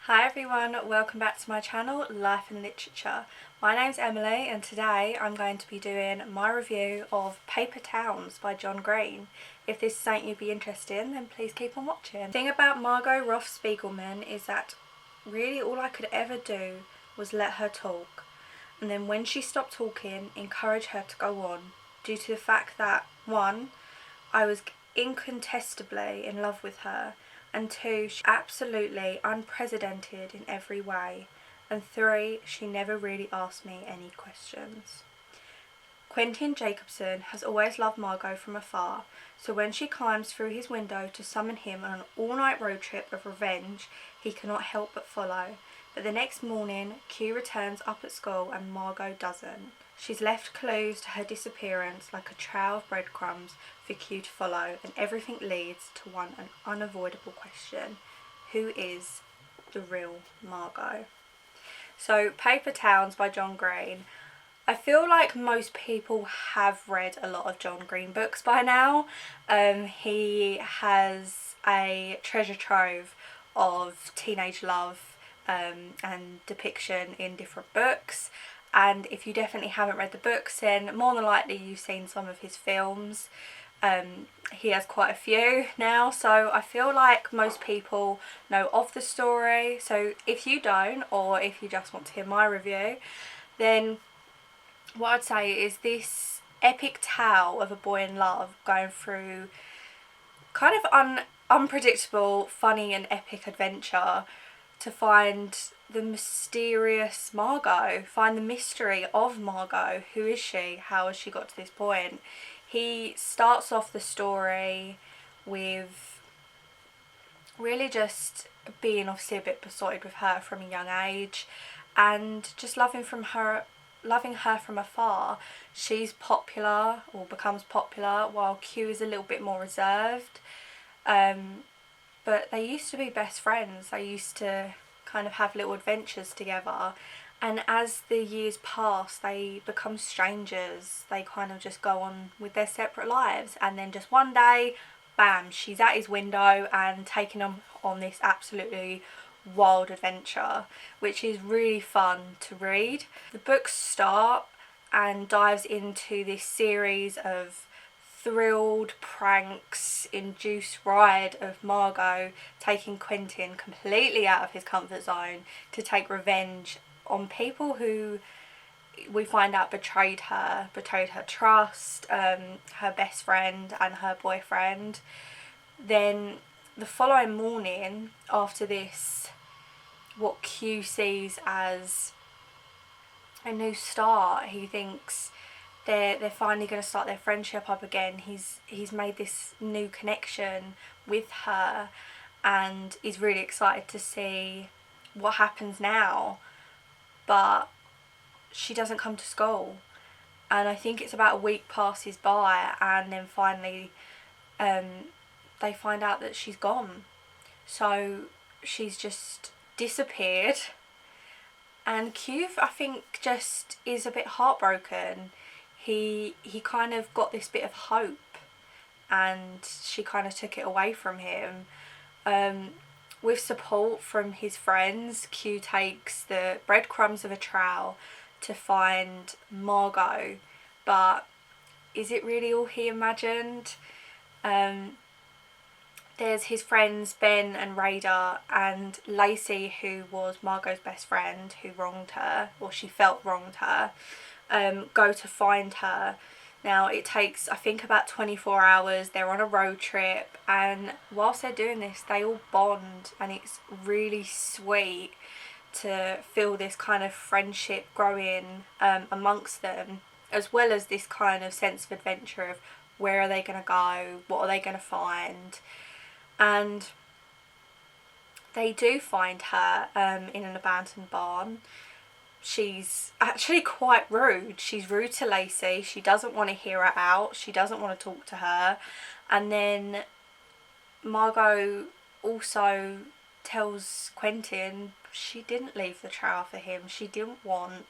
Hi everyone, welcome back to my channel, Life and Literature. My name's Emily and today I'm going to be doing my review of Paper Towns by John Green. If this is something you'd be interested in, then please keep on watching. The thing about Margot Roth Spiegelman is that really all I could ever do was let her talk. And then when she stopped talking, encourage her to go on, due to the fact that, one, I was incontestably in love with her, and two, she's absolutely unprecedented in every way, and three, she never really asked me any questions. Quentin Jacobson has always loved Margot from afar, so when she climbs through his window to summon him on an all-night road trip of revenge, he cannot help but follow. But the next morning, Q returns up at school and Margot doesn't. She's left clues to her disappearance like a trail of breadcrumbs for Q to follow, and everything leads to an unavoidable question. Who is the real Margot? So, Paper Towns by John Green. I feel like most people have read a lot of John Green books by now. He has a treasure trove of teenage love and depiction in different books, and if you definitely haven't read the books, then more than likely you've seen some of his films. He has quite a few now, so I feel like most people know of the story. So if you don't, or if you just want to hear my review, then what I'd say is this epic tale of a boy in love going through kind of unpredictable, funny and epic adventure to find the mysterious Margot, find the mystery of Margot. Who is she? How has she got to this point? He starts off the story with really just being obviously a bit besotted with her from a young age, and just loving her from afar. She's popular, or becomes popular, while Q is a little bit more reserved. But they used to be best friends. They used to kind of have little adventures together, and as the years pass they become strangers. They kind of just go on with their separate lives, and then just one day, bam, she's at his window and taking him on this absolutely wild adventure, which is really fun to read. The book starts and dives into this series of thrilled pranks induced ride of Margot taking Quentin completely out of his comfort zone to take revenge on people who we find out betrayed her trust, her best friend and her boyfriend. Then the following morning after this, what Q sees as a new start, he thinks they're finally going to start their friendship up again. He's made this new connection with her and is really excited to see what happens now, but she doesn't come to school, and I think it's about a week passes by, and then finally they find out that she's gone. So she's just disappeared, and Q, I think, just is a bit heartbroken. He kind of got this bit of hope, and she kind of took it away from him. With support from his friends, Q takes the breadcrumbs of a trail to find Margot, but is it really all he imagined? There's his friends Ben and Radar and Lacey, who was Margot's best friend, who wronged her, or she felt wronged her, go to find her. Now it takes, I think, about 24 hours. They're on a road trip, and whilst they're doing this they all bond, and it's really sweet to feel this kind of friendship growing amongst them, as well as this kind of sense of adventure of where are they going to go, what are they going to find. And they do find her in an abandoned barn. She's actually quite rude. She's rude to Lacey. She doesn't want to hear her out. She doesn't want to talk to her. And then Margot also tells Quentin she didn't leave the trail for him. She didn't want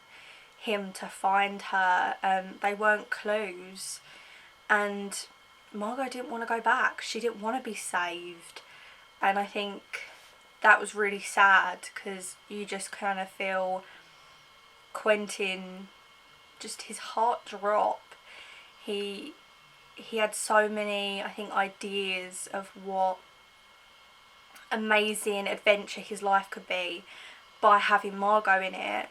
him to find her. They weren't clues. And Margot didn't want to go back. She didn't want to be saved. And I think that was really sad, because you just kind of feel Quentin, just his heart drop. He had so many, I think, ideas of what amazing adventure his life could be by having Margot in it,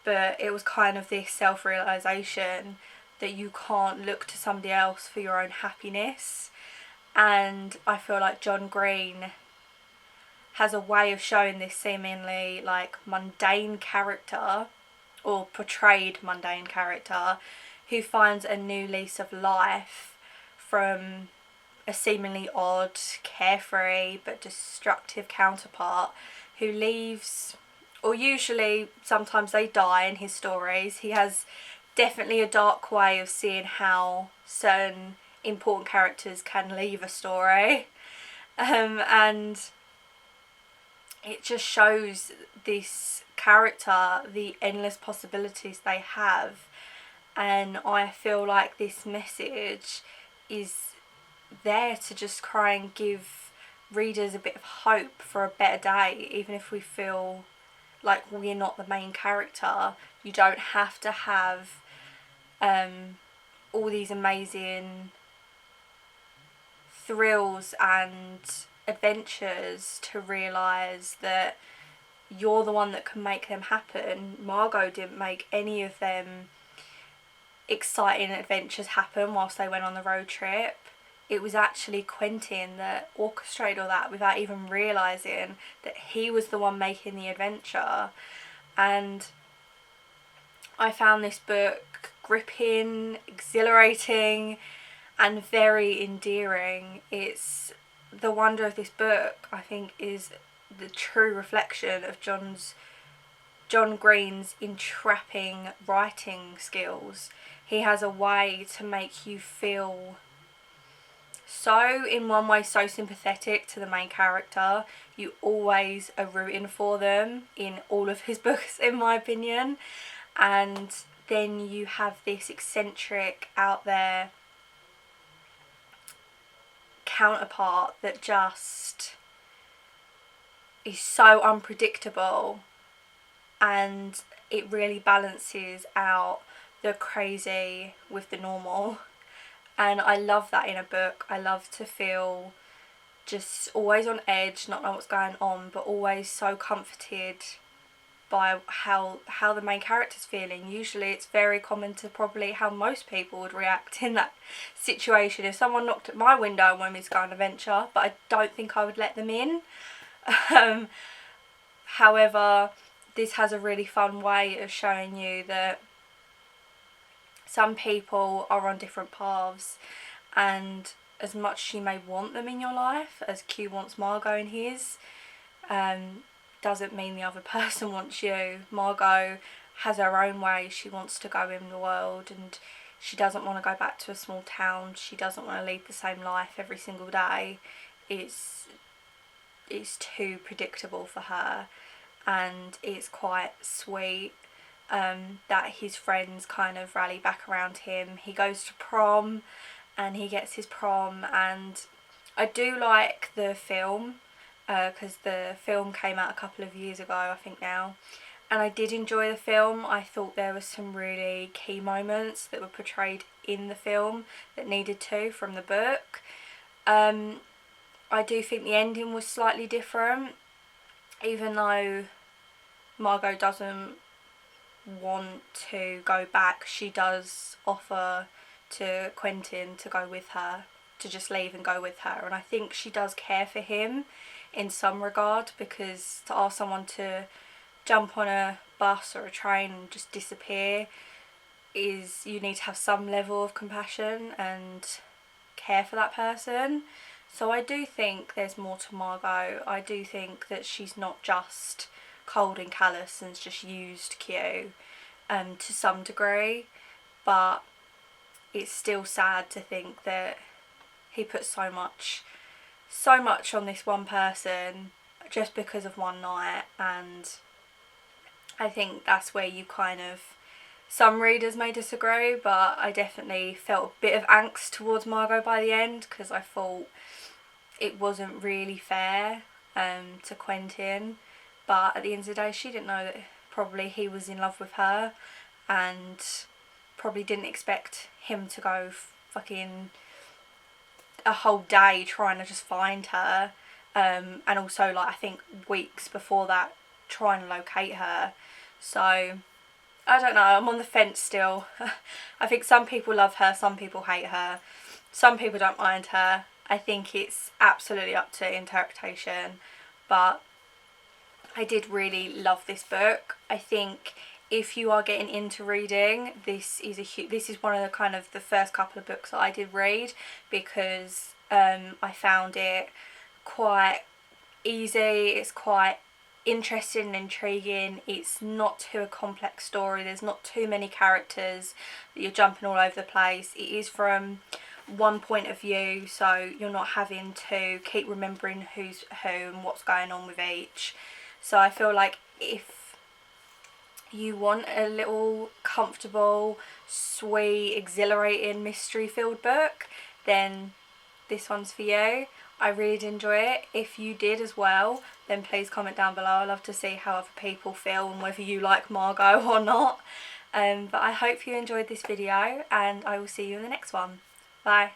but it was kind of this self-realisation that you can't look to somebody else for your own happiness. And I feel like John Green has a way of showing this seemingly like mundane character, or portrayed mundane character, who finds a new lease of life from a seemingly odd, carefree but destructive counterpart who leaves, or usually sometimes they die in his stories. He has definitely a dark way of seeing how certain important characters can leave a story, and it just shows this character the endless possibilities they have. And I feel like this message is there to just try and give readers a bit of hope for a better day, even if we feel like we're not the main character. You don't have to have all these amazing thrills and adventures to realise that you're the one that can make them happen. Margot didn't make any of them exciting adventures happen whilst they went on the road trip. It was actually Quentin that orchestrated all that without even realising that he was the one making the adventure. And I found this book gripping, exhilarating, and very endearing. It's the wonder of this book, I think, is the true reflection of John Green's entrapping writing skills. He has a way to make you feel so, in one way, so sympathetic to the main character. You always are rooting for them in all of his books, in my opinion. And then you have this eccentric, out there counterpart that just is so unpredictable, and it really balances out the crazy with the normal. And I love that in a book. I love to feel just always on edge, not know what's going on, but always so comforted by how the main character's feeling. Usually it's very common to probably how most people would react in that situation. If someone knocked at my window and wanted me to go on an adventure, but I don't think I would let them in. However, this has a really fun way of showing you that some people are on different paths, and as much as you may want them in your life, as Q wants Margot in his, doesn't mean the other person wants you. Margot has her own way she wants to go in the world, and she doesn't want to go back to a small town. She doesn't want to lead the same life every single day. It's too predictable for her, and it's quite sweet that his friends kind of rally back around him. He goes to prom and he gets his prom, and I do like the film because the film came out a couple of years ago, I think now, and I did enjoy the film. I thought there were some really key moments that were portrayed in the film that needed to from the book. I do think the ending was slightly different, even though Margot doesn't want to go back. She does offer to Quentin to go with her, to just leave and go with her, and I think she does care for him in some regard, because to ask someone to jump on a bus or a train and just disappear is, you need to have some level of compassion and care for that person. So I do think there's more to Margot. I do think that she's not just cold and callous and just used Q to some degree, but it's still sad to think that he put so much on this one person just because of one night. And I think that's where you kind of, some readers may disagree, but I definitely felt a bit of angst towards Margot by the end, because I thought it wasn't really fair. to Quentin, but at the end of the day she didn't know that probably he was in love with her, and probably didn't expect him to go fucking a whole day trying to just find her, and also like I think weeks before that trying to locate her. So I don't know, I'm on the fence still. I think some people love her, some people hate her, some people don't mind her. I think it's absolutely up to interpretation, but I did really love this book. I think if you are getting into reading, this is one of the kind of the first couple of books that I did read, because I found it quite easy. It's quite interesting and intriguing. It's not too a complex story. There's not too many characters that you're jumping all over the place. It is from one point of view, so you're not having to keep remembering who's who and what's going on with each. So I feel like if you want a little comfortable, sweet, exhilarating, mystery-filled book, then this one's for you. I really did enjoy it. If you did as well, then please comment down below. I love to see how other people feel and whether you like Margot or not. But I hope you enjoyed this video, and I will see you in the next one. Bye.